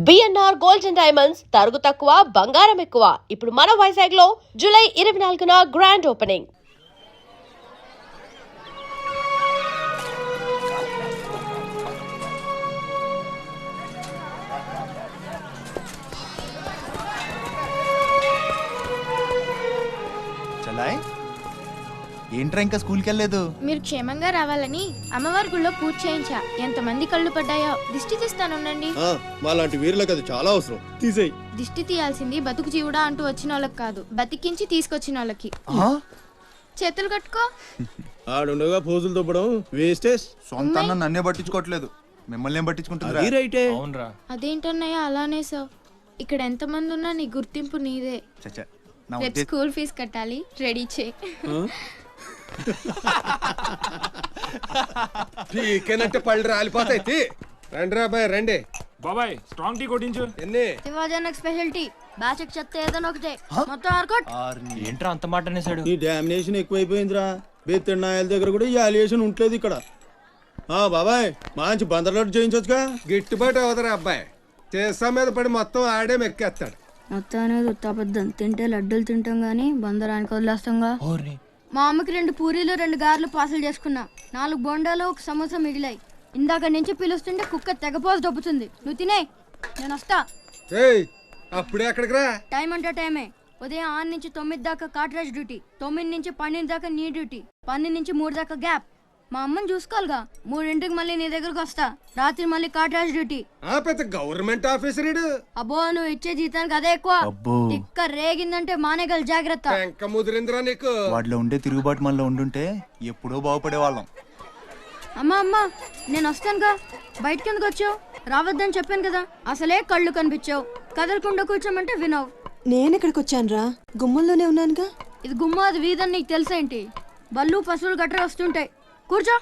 BNR gold and diamonds తరుగు తక్కువ బంగారం ఎక్కువ. ఇప్పుడు మన వైజాగ్ లో జూలై 24న గ్రాండ్ ఓపెనింగ్. ఏంట్రా ఇంకా స్కూల్కి వెళ్ళలేదు? మీరు క్షేమంగా రావాలని అమ్మవారి గుళ్ళో పూజ చేయించా. ఎంతమంది కళ్ళు పడ్డాయో. దిష్టి తీస్తానుండండి. మాలాంటి వీరులకు అది చాలా అవసరం. తీసేయ్. దిష్టి తీయాల్సింది బతుకు జీవుడా అంటూ వచ్చిన వాళ్ళకి కాదు, బతికించి తీసుకొచ్చిన వాళ్ళకి. చేతులు కట్టుకో. ఆడుండగా పోజులు దుబ్బడం వేస్టేజ్. సొంత అన్న నన్నే పట్టించుకోవట్లేదు, మిమ్మల్ని ఏం పట్టించుకుంటున్నా? అదేంటన్నయ్య అలానే సార్, ఇక్కడ ఎంతమంది ఉన్నా నీ గుర్తింపు నీదే. రేపు స్కూల్ ఫీజు కట్టాలి, రెడీ చేయి. పీకేనంటే పళ్ళు రాలిపోతాయి. రండి రా బాయ్, రండి బాబాయ్. స్ట్రాంగ్ టీ కొట్టించు. ఎన్ని శివాజీ స్పెషల్ టీ బ్యాచ్ చెత్త ఏదైనా ఒకటే మొత్తం ఆర్కోట్. ఏంట్రా అంత మాట అనేసాడు? ఈ డామినేషన్ ఎక్కువైపోయిందిరా. బెత్తడి నాయల దగ్గర కూడా ఈ అలియేషన్ ఉంటలేదు ఇక్కడ. బాబాయ్ మంచి బందర్లోటు చేయించొచ్చుగా. గిట్టుబాటు అవుతారా అబ్బాయి? చేసా మీద పడి మొత్తం ఆడే మెక్కేస్తాడు. మొత్తం అనేది ఉత్తాపద్దం. తింటే లడ్డూలు తింటాం గానీ బందరానికి వదిలేస్తాంగా. మా అమ్మకి 2 పూరీలు 2 గారెలు పార్సల్ చేసుకున్నా. 4 బొండాలు 1 సమోసా మిగిలాయి. ఇందాక నుంచి పిలుస్తుంటే కుక్క తెగపోసి దొబ్బుతుంది. నువ్వు తినే, నేను వస్తా. అప్పుడే అక్కడికి రా. టైం అంటే టైమే. ఉదయం 6 నుంచి 9 దాకా కాట్రాజ్ డ్యూటీ, 9 నుంచి 12 దాకా నీ డ్యూటీ, 12 నుంచి 3 దాకా గ్యాప్. మా అమ్మని చూసుకోవాలిగా. 3ంటికి మళ్ళీ నీ దగ్గరకు వస్తా. రాత్రి మళ్ళీ కాట్రాజ్ డ్యూటీ. పెద్ద గవర్నమెంట్ ఆఫీసర్. అబ్బో, నువ్వు ఇచ్చే జీతానికి అదే ఎక్కువ. ఇక్క రేగిందంటే మానేగల జాగ్రత్త. ముదిరిందిరా నీకు. వాటిలో ఉండే తిరుగుబాటు మనలో ఉండుంటే ఎప్పుడో బాగుపడే వాళ్ళం. అమ్మా నేను వస్తానుగా. బయటకి ఎందుకు వచ్చావు? రావద్దని చెప్పాను కదా. అసలే కళ్ళు కనిపించావు. కదలకుండా కూర్చోమంటే వినవు. నేనెక్కడికి వచ్చాను రా? గుమ్మంలోనే ఉన్నానుగా. ఇది గుమ్మ, అది వీధని నీకు తెలుసేంటి? బళ్ళు పశువులు గట్రా వస్తుంటాయి. కూర్చో.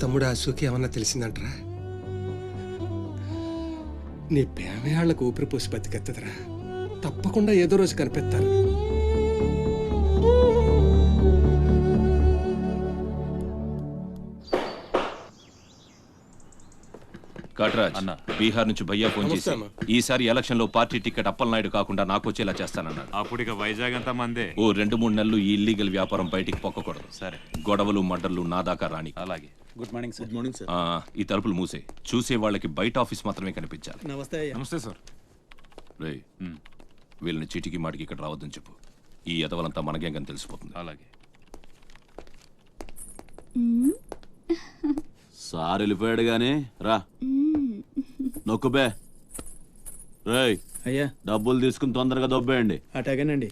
తమ్ముడు అశోక్ ఏమన్నా తెలిసిందంటరా? నీ పేమయాళ్ళకు ఊపిరి పోసి బతికెత్తదరా. తప్పకుండా ఏదో రోజు కనిపెత్తారు. కాట్రాజ్ అన్న, బీహార్ నుంచి భయ్యా ఫోన్ చేసి ఈసారి ఎలక్షన్ లో పార్టీ టికెట్ అప్పలనాయుడు కాకుండా నాకు వచ్చేలా చేస్తానన్నాడు. అప్పుడు ఇక వైజాగ్ అంతా మందే. ఓ 2-3 నెలలు ఈ ఇల్లీగల్ వ్యాపారం బయటికి పొక్కకూడదు. సరే, గొడవలు మర్డర్లు నా దాకా రాని. అలాగే. Good morning sir. Good morning sir. ఈ తలుపులు మూసే. చూసే వాళ్ళకి బయట ఆఫీస్ మాత్రమే కనిపించాలి. నమస్తే సార్. రేయ్, వీళ్ళని చీటికి మాటికి ఇక్కడ రావద్దని చెప్పు. ఈ ఎదవలంతా మనకేం తెలిసిపోతుంది. అలాగే. సార్ వెళ్ళిపోయాడు గాని రా నొక్కుబే. రేయ్ అయ్యా, డబ్బులు తీసుకుని తొందరగా దొబ్బేయండి. అటగనండి.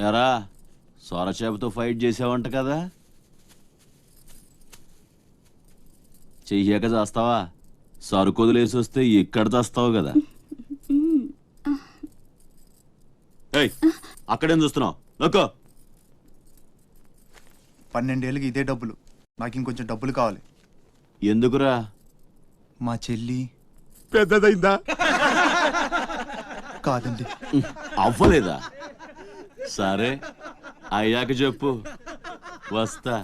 ఎరా సొరచేపతో ఫైట్ చేసావంట కదా, చెయ్యాక చేస్తావా? సరుకొదిలేసి వస్తే ఇక్కడ తెస్తావు కదా. ఏయ్, అక్కడేం చూస్తున్నావు? నొక్కో. 12 ఏళ్ళకి ఇదే డబ్బులు. నాకు ఇంకొంచెం డబ్బులు కావాలి. ఎందుకురా? మా చెల్లి పెద్దదైందా? కాదండి. అవ్వలేదా? సరే, అయ్యాక చెప్పు, వస్తా.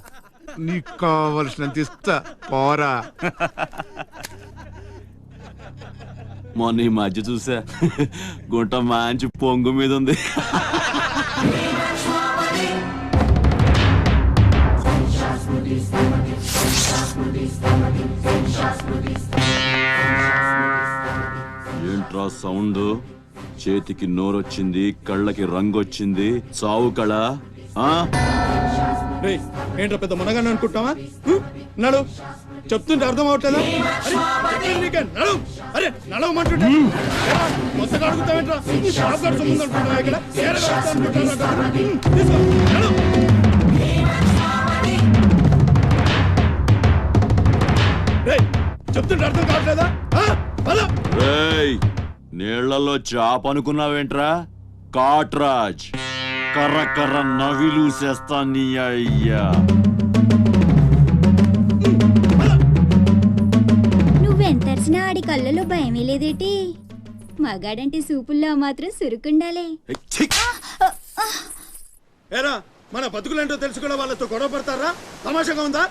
నీకు కావలసినంత ఇస్తా, పోరా. మొన్న ఈ మధ్య చూసా, గుంట మంచి పొంగు మీద ఉంది. ఏంట్రా సౌండ్? చేతికి నోరొచ్చింది, కళ్ళకి రంగొచ్చింది, చావు కళ. ఏంట్రా పెద్ద మునగాన్ని అనుకుంటావా? నడు, చెప్తుంటే అర్థం అవట్లేదా? అరే నడవమంటుంటే కొత్తగా అడుగుతావేంట్రా? ఇక్కడ చెప్తుంటే అర్థం కావట్లేదా ఆ? పద. రేయ్ నీళ్లలో చాప అనుకున్నావేంట్రా కాట్రాజ్ కర్ర కర్ర నవిలూసేస్తా నీ అయ్యా. నువ్వెంతరిసినా ఆడి కళ్ళలో భయమే లేదేటి మగాడంటే సూపుల్లో మాత్రం సురుకుండాలే. ఏరా మన బతుకులేంటో తెలుసుకున్న వాళ్ళతో గొడవ పడతారా? తమాషాగా ఉందా?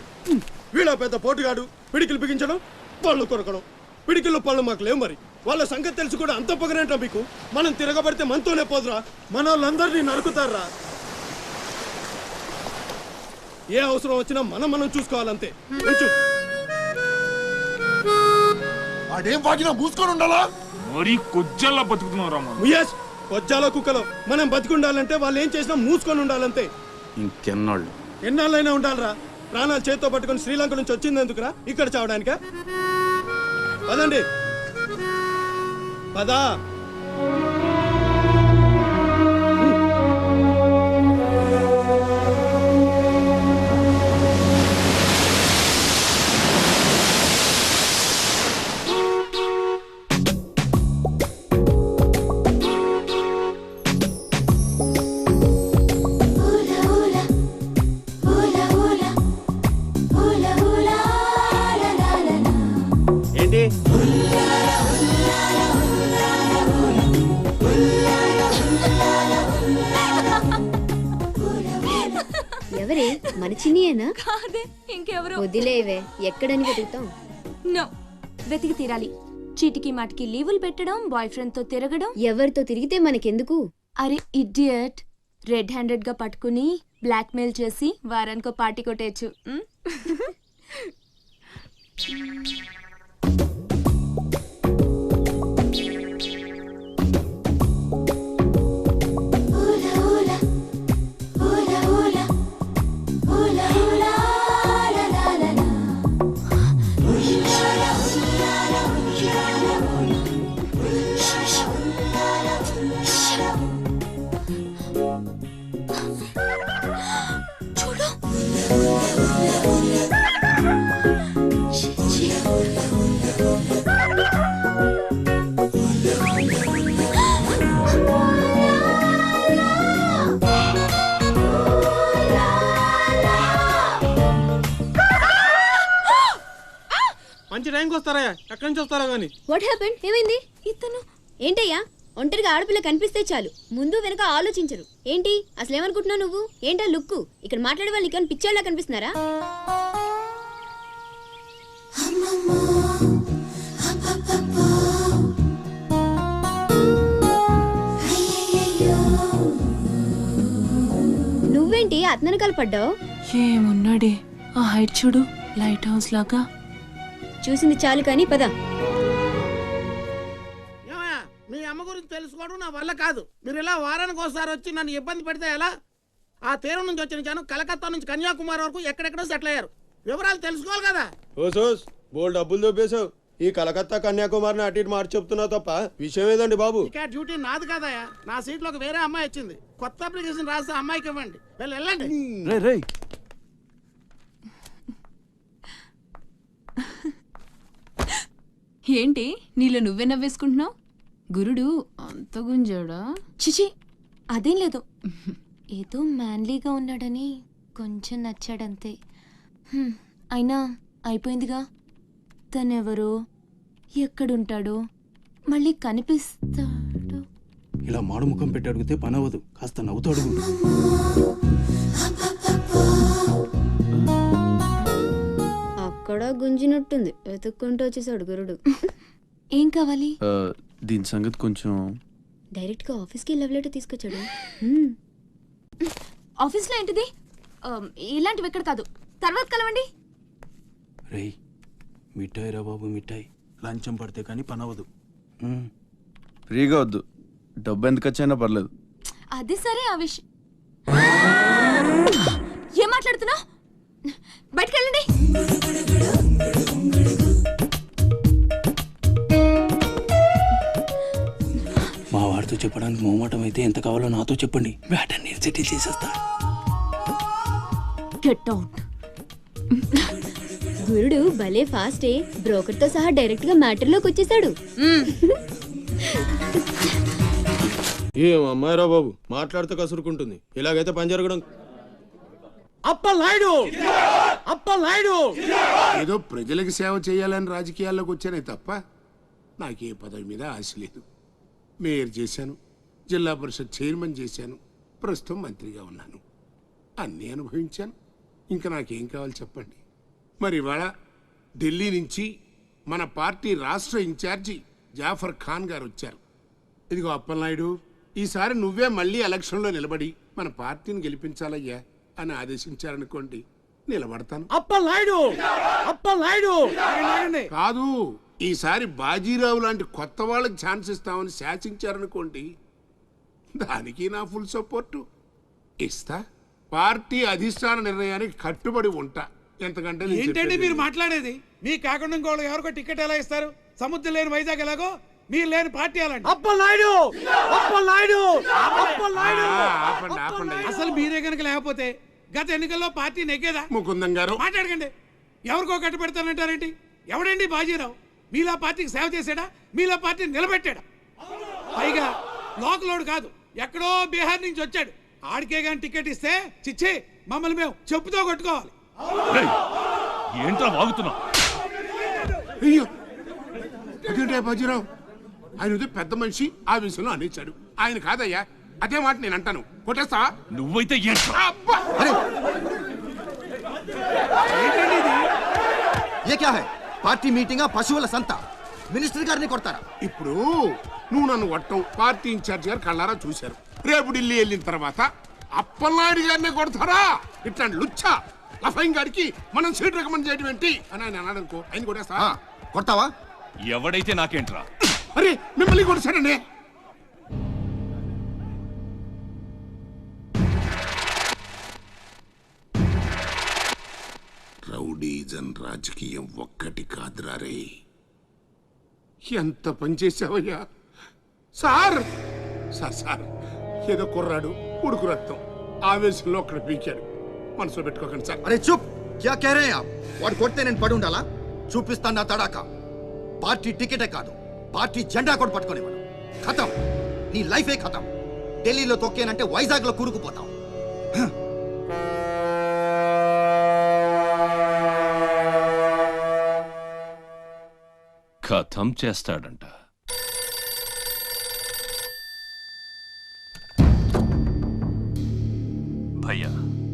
వీళ్ళ పెద్ద పోటుగాడు పిడికిలు బిగించడం పళ్ళు కొరకడం. పిడికిల్లో పళ్ళు మాకు లేవు మరి. వాళ్ళ సంగతి తెలుసు కూడా అంత పొగరేంటా మీకు? మనం తిరగబడితే మనతోనే పోదురా, మన వాళ్ళందరినీ నరుకుతారా? ఏ అవసరం వచ్చినా మనం చూసుకోవాలంతే. కొంచెం ఆడేం పాకినా మూసుకొని ఉండాలా? మరీ కొజ్జల్లా బతుకుతున్నావు రామా. ముయేష్ వజ్జాల కుక్కలో మనం బతికుండాలంటే వాళ్ళు ఏం చేసినా మూసుకొని ఉండాలంతే. ఇంకెన్నాళ్ళు ఎన్నాళ్ళైనా ఉండాలరా? ప్రాణాలు చేత్తో పట్టుకొని శ్రీలంక నుంచి వచ్చింది ఎందుకురా? ఇక్కడ చావడానికా? పదండి పదా. ఏంటి ఎవరే మన చిన్నియేనా? కాదే ఇంకెవరు. వదిలేవే, ఎక్కడని వెతుకుతాం? నో, వెతికి తీరాలి. చీటికి మాటికి లీవులు పెట్టడం, బాయ్ ఫ్రెండ్ తో తిరగడం. ఎవరితో తిరిగితే మనకెందుకు? అరే ఇడియట్, రెడ్ హ్యాండెడ్ గా పట్టుకుని బ్లాక్ మెయిల్ చేసి వారానికో పార్టీ కొట్టేయచ్చు. మంచి టైంకి వస్తారా? ఎక్కడి నుంచి వస్తారా గానీ? What happened? ఏమైంది? ఇతను ఏంటయ్యా, ఒంటరిగా ఆడపిల్ల కనిపిస్తే చాలు ముందు వెనక ఆలోచించరు. ఏంటి అసలు ఏమనుకుంటున్నావు నువ్వు? ఏంటా లుక్కు? ఇక్కడ మాట్లాడే వాళ్ళు నీకు పిచ్చోళ్ళ కనిపిస్తున్నారా? నువ్వేంటి అతనకాలు పడ్డావు? ఏమున్నాడే ఆ హైట్ చూడు, లైట్ హౌస్ లాగా. చూసింది చాలు కానీ పద. మీ అమ్మ గురించి తెలుసుకోవడం నా వల్ల కాదు. మీరు ఇలా వారానికి ఒకసారి వచ్చి నన్ను ఇబ్బంది పెడితే ఎలా? ఆ తీరం నుంచి వచ్చిన జనం కలకత్తా నుంచి కన్యాకుమారి వరకు ఎక్కడెక్కడో సెటిల్ అయ్యారు. వివరాలు తెలుసుకోవాలి కదా. ఓసోస్ బోల్ డబ్బులు దొబ్బేశావు. ఈ కలకత్తా కన్యాకుమారిని అటు ఇటు మార్చి చెప్తున్నావు తప్ప విషయం ఏదండి బాబు? ఇక డ్యూటీ నాది కాదయా. నా సీట్ లోకి వేరే అమ్మాయి వచ్చింది. కొత్త అప్లికేషన్ రాస్తే అమ్మాయికి ఇవ్వండి. వెళ్ళండి. ఏంటి నీలో నువ్వే నవ్వేసుకుంటున్నావు? గురుడు అంత గుంజాడా? చిచి అదేం లేదు, ఏదో మ్యాన్లీగా ఉన్నాడని కొంచెం నచ్చాడంతే. అయినా అయిపోయిందిగా. తనెవరో, ఎక్కడుంటాడో, మళ్ళీ కనిపిస్తాడు. ఇలా మాడు ముఖం పెట్టి అడిగితే పని అవ్వదు. కాస్త నవ్వుతూ అడుగు. అక్కడ గుంజినట్టుంది, వెతుక్కుంటూ వచ్చేసాడు గురుడు. ఏం కావాలి? దీని సంగతి కొంచెం. డైరెక్ట్ గా ఆఫీస్కి లవ్ లెటర్ తీసుకొచ్చాడు. ఆఫీస్లో ఏంటిది? ఇలాంటివి ఎక్కడ కాదు, తర్వాత కలవండి. రేయ్ మిఠాయి రా బాబు, మిఠాయి. లంచం పడితే కానీ పని అవ్వదు. ఫ్రీగా వద్దు, డబ్బు ఎందుకు వచ్చైనా పర్లేదు. అది సరే, ఆ విషయం ఏం మాట్లాడుతున్నా? బయటకు వెళ్ళండి. మా వాడితో చెప్పడానికి మొహమాటం అయితే ఎంత కావాలో నాతో చెప్పండి. వేటని సెటిల్ చేసేస్తా. Get out. గురుడు భలే ఫాస్టే, బ్రోకర్ తో సహా డైరెక్ట్ గా మ్యాటర్ లోకి వచ్చేసాడు. ఏం అమ్మాయిరా బాబు, మాట్లాడితే కసురుకుంటుంది. ఇలాగైతే పని జరగడం. అప్పలనాయుడు అప్పలనాయుడు ఏదో ప్రజలకు సేవ చేయాలని రాజకీయాల్లోకి వచ్చానే తప్ప నాకే పదవి మీద ఆశ లేదు. మేయర్ చేశాను, జిల్లా పరిషత్ చైర్మన్ చేశాను, ప్రస్తుతం మంత్రిగా ఉన్నాను. అన్నీ అనుభవించాను. ఇంకా నాకేం కావాలి చెప్పండి. మరి ఇవాళ ఢిల్లీ నుంచి మన పార్టీ రాష్ట్ర ఇన్ఛార్జి జాఫర్ ఖాన్ గారు వచ్చారు. ఇదిగో అప్పలనాయుడు, ఈసారి నువ్వే మళ్ళీ ఎలక్షన్లో నిలబడి మన పార్టీని గెలిపించాలయ్యా అని ఆదేశించారనుకోండి, నిలబడతాను. అప్పలనాయుడు అప్పలనాయుడు కాదు, ఈసారి బాజీరావు లాంటి కొత్త వాళ్ళకి ఛాన్స్ ఇస్తామని శాసించారనుకోండి, దానికి నా ఫుల్ సపోర్టు ఇస్తా. పార్టీ అధిష్టాన నిర్ణయానికి కట్టుబడి ఉంటా. ఎంతకంటే నేను ఏంటండి చెప్పేది మీరు మాట్లాడేది? మీ కాకుండా ఇంకోళ్ళు ఎవరికో టికెట్ ఎలా ఇస్తారు? సముద్రం లేని వైజాగ్ ఎలాగో మీరు లేని పార్టీ అలాంటి. అప్పలనాయుడు అప్పలనాయుడు అప్పలనాయుడు ఆపండి, ఆపండి. అసలు మీరే కనుక లేకపోతే గత ఎన్నికల్లో పార్టీ నెగ్గేదా? ముకుందం గారు మాట్లాడకండి. ఎవరికో కట్టు పెడతానంటారేంటి? ఎవడండి బాజీరావు? మీలా పార్టీకి సేవ చేశాడా? మీలా పార్టీని నిలబెట్టాడా? పైగా లోకలోడు కాదు, ఎక్కడో బీహార్ నుంచి వచ్చాడు. ఆడికే కానీ టికెట్ ఇస్తే చిచ్చే మమ్మల్ని మేము చెప్పుతో కొట్టుకోవాలి. ఏంట్రా వాగుతున్నావు? అయ్యో అదేంటే బాజీరావు, ఆయన ఉదయం పెద్ద మనిషి ఆ విషయంలో అనేచ్చాడు. ఆయన కాదయ్యా, అదే మాట నేను అంటాను. కొట్టేస్తా. నువ్వైతే ఏంట్రా? అబ్బా! పార్టీ మీటింగ్ పశువుల సంత, మినిస్టర్ గారిని కొడతారా? ఇప్పుడు నువ్వు నన్ను కొట్టం పార్టీ ఇన్ఛార్జ్ గారు కళ్ళారా చూశారు. రేపు ఢిల్లీ వెళ్ళిన తర్వాత అప్పలనాయుడు గారిని కొడతారా? ఇట్లాంటి లుచ్చా లఫైన్ గారికి మనం సీట్ రికమెండ్ చేయడం ఏంటి అని ఆయన అన్నాడు అనుకో, ఆయన కొట్టేస్తా. కొడతావా? ఎవడైతే నాకేంట్రా? అరే మిమ్మల్ని కొట్టాడండి. రౌడీజన్ రాజకీయం ఒక్కటి కాదురా రే. ఎంత పనిచేసావయ్యా సార్. సార్ సార్ ఏదో కుర్రాడు, ఉడుకు రక్తం, ఆవేశంలో అక్కడ పీకాడు. మనసులో పెట్టుకోకండి సార్. అరే చూప్, క్యా కహ రహే ఆప్? వాడు కొడితే నేను పడి ఉండాలా? చూపిస్తాను నా తడాక. పార్టీ టికెటే కాదు, పార్టీ జెండా కూడా పట్టుకొని మనం ఖతం. నీ లైఫే ఖతం. ఢిల్లీలో తొక్కేనంటే వైజాగ్ లో కూరుకుపోతాం. ఖతం చేస్తాడంట. भैया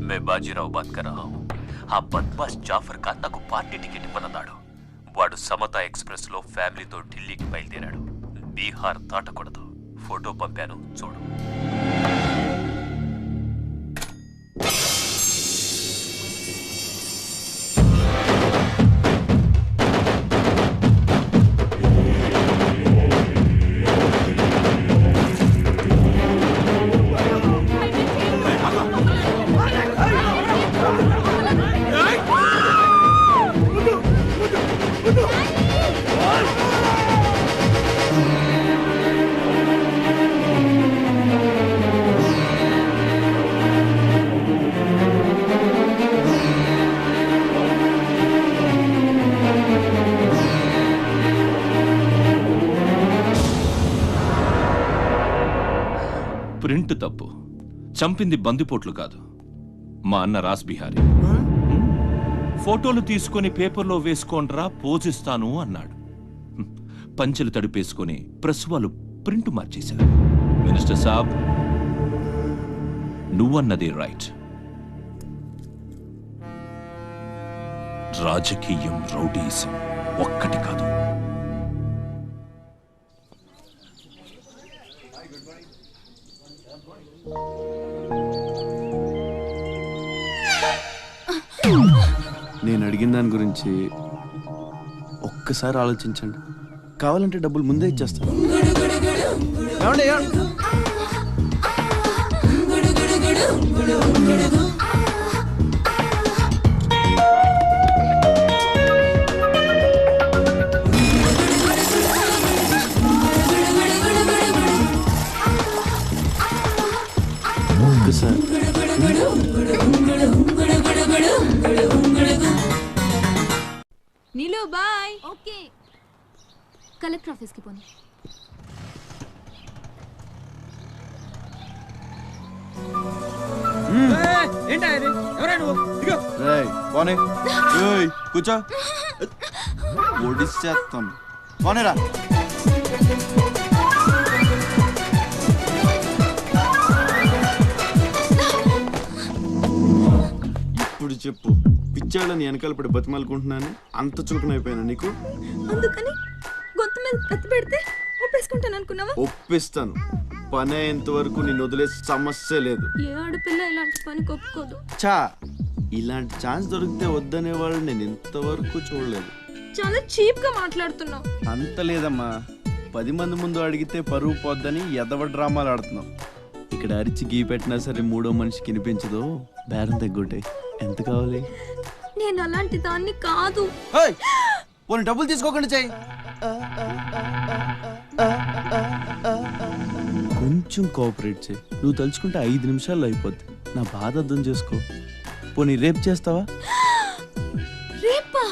मैं बाजीराव बात कर रहा हूँ. ఆ బద్మాష్ జాఫర్ ఖాన్ నాకు పార్టీ టికెట్ ఇవ్వనన్నాడు. వాడు సమతా ఎక్స్ప్రెస్ లో ఫ్యామిలీతో ఢిల్లీకి బయలుదేరాడు. బీహార్ దాటకూడదు. ఫోటో పంపాను చూడు. ప్రింట్ తప్పు. చంపింది బందిపోట్లు కాదు, మా అన్న రాస్ బిహారీ. ఫోటోలు తీసుకొని పేపర్లో వేసుకోండ్రా పోజిస్తాను అన్నాడు. పంచెలు తడిపేసుకొని ప్రెస్ వాళ్ళు ప్రింట్ మార్చేశారు. మినిస్టర్ సాబ్, నువ్వన్నది రైట్. రాజకీయం రౌడీజం ఒక్కటి కాదు. నేను అడిగిన దాని గురించి ఒక్కసారి ఆలోచించండి. కావాలంటే డబ్బులు ముందే ఇచ్చేస్తాను. ఒక్కసారి నీలు బాయ్. ఓకే, కలెక్టర్ ఆఫీస్కి పోనీ. పోనీ కూర్చో ఒడిచేస్తాను పోనేరా. ఇప్పుడు చెప్పు, పిచ్చాళ్ళని వెనకాల పడి బతిమాలుకుంటున్నాను, అంత చులకనైపోయాను నీకు? అందుకని గొంతు మీద కత్తి పెడితే ఒప్పేసుకుంటాను అనుకున్నావా? ఒప్పిస్తాను, పని అయ్యేంత వరకు నేను వదిలే సమస్య లేదు. ఏ ఆడపిల్ల ఇలాంటి పని ఒప్పుకోదు. చా, ఇలాంటి ఛాన్స్ దొరికితే వద్దనే వాళ్ళు నేను ఇంతవరకు చూడలేదు. చాలా చీప్ గా మాట్లాడుతున్నావు. అంత లేదమ్మా, 10 మంది ముందు అడిగితే పరువు పోద్దని ఎదవ డ్రామాలు ఆడుతున్నావు. ఇక్కడ అరిచి గీ పెట్టినా సరే మూడో మనిషికి వినిపించదు. బేరం తగ్గొట్టే, ఎంత కావాలి? నేను అలాంటి దాన్ని కాదు. పోనీ డబ్బులు తీసుకోకుండా చెయ్యి. కొంచెం కోఆపరేట్ చేయి. నువ్వు తలుచుకుంటే 5 నిమిషాల్లో అయిపోద్ది. నా బాధ అర్థం చేసుకో. పోనీ రేపు చేస్తావా? రేపా?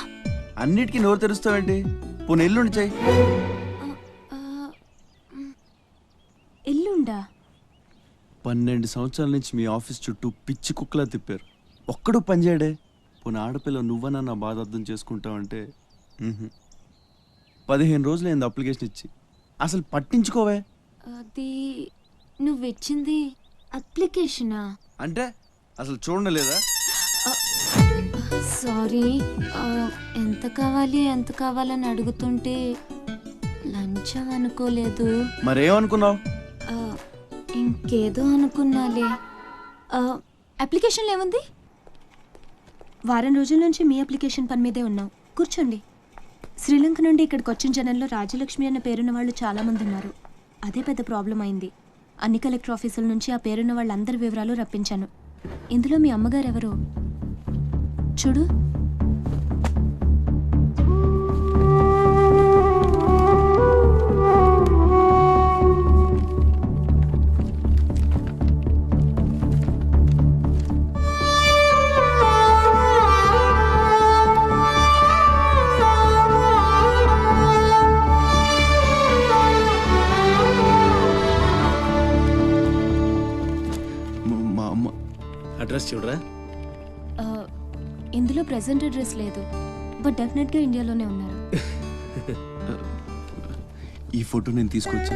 అన్నిటికీ నోరు తెరుస్తావేంటి? పోనీ ఎల్లుండి చెయ్యి. ఎల్లుండా? 12 సంవత్సరాల నుంచి మీ ఆఫీస్ చుట్టూ పిచ్చి కుక్కలా తిప్పారు, ఒక్కడూ పనిచేయడే. పోనీ ఆడపిల్ల నువ్వన్నా నా బాధ అర్థం చేసుకుంటావంటే 15 రోజులు అయింది అప్లికేషన్ ఇచ్చి, అసలు పట్టించుకోవే. అది నువ్వు ఇచ్చింది అప్లికేషనా? అంటే అసలు చూడలేదా? సారీ, ఎంత కావాలని అడుగుతుంటే లంచం అనుకోలేదు. మరేమనుకున్నావు? ఇంకేదో అనుకున్నాలే. అప్లికేషన్లో ఏముంది? వారం రోజుల నుంచి మీ అప్లికేషన్ పని మీదే ఉన్నాం. కూర్చోండి. శ్రీలంక నుండి ఇక్కడికి వచ్చిన జనంలో రాజలక్ష్మి అన్న పేరున్న వాళ్ళు చాలామంది ఉన్నారు. అదే పెద్ద ప్రాబ్లం అయింది. అన్ని కలెక్టర్ ఆఫీసుల నుంచి ఆ పేరున్న వాళ్ళందరి వివరాలు రప్పించాను. ఇందులో మీ అమ్మగారు ఎవరో చూడు. అడ్రస్ చూడరా. ఇందులో ప్రెసెంట్ అడ్రస్ లేదు, బట్ డెఫినెట్గా ఇండియాలోనే ఉన్నారు. ఈ ఫోటో నేను తీసుకొచ్చా.